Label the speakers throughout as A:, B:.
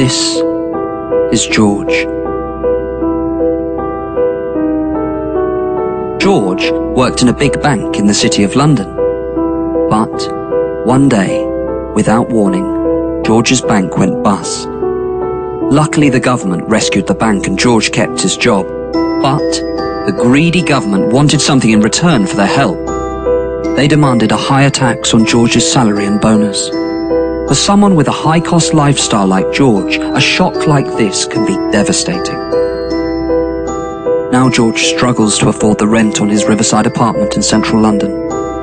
A: This is George. George worked in a big bank in the City of London. But one day, without warning, George's bank went bust. Luckily, the government rescued the bank and George kept his job. But the greedy government wanted something in return for their help. They demanded a higher tax on George's salary and bonus. For someone with a high-cost lifestyle like George, a shock like this can be devastating. Now George struggles to afford the rent on his riverside apartment in central London.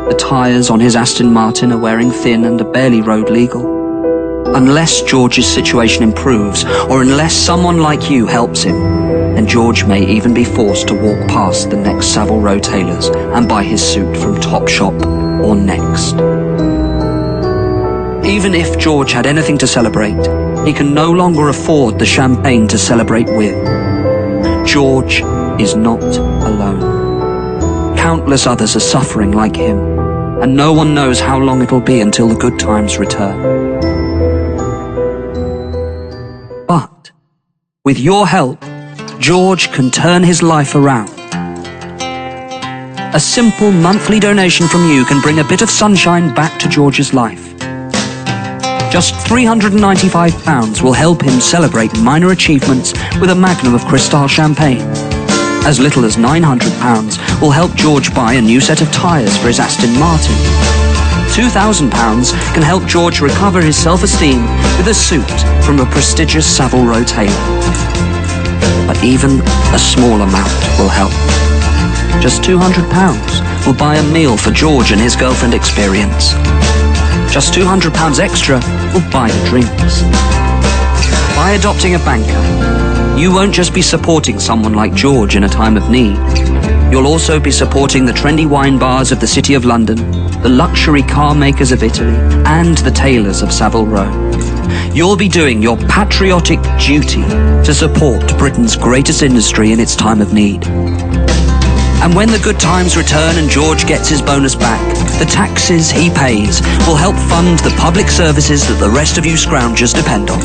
A: The tyres on his Aston Martin are wearing thin and are barely road legal. Unless George's situation improves, or unless someone like you helps him, then George may even be forced to walk past the next Savile Row tailors and buy his suit from Topshop or Next. Even if George had anything to celebrate, he can no longer afford the champagne to celebrate with. George is not alone. Countless others are suffering like him, and no one knows how long it'll be until the good times return. But with your help, George can turn his life around. A simple monthly donation from you can bring a bit of sunshine back to George's life. Just £395 will help him celebrate minor achievements with a magnum of Cristal champagne. As little as £900 will help George buy a new set of tyres for his Aston Martin. £2,000 can help George recover his self-esteem with a suit from a prestigious Savile Row tailor. But even a small amount will help. Just £200 will buy a meal for George and his girlfriend Experience. Just £200 extra will buy the drinks. By adopting a banker, you won't just be supporting someone like George in a time of need. You'll also be supporting the trendy wine bars of the City of London, the luxury car makers of Italy, and the tailors of Savile Row. You'll be doing your patriotic duty to support Britain's greatest industry in its time of need. And when the good times return and George gets his bonus back, the taxes he pays will help fund the public services that the rest of you scroungers depend on.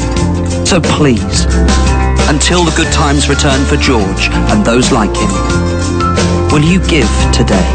A: So please, until the good times return for George and those like him, will you give today?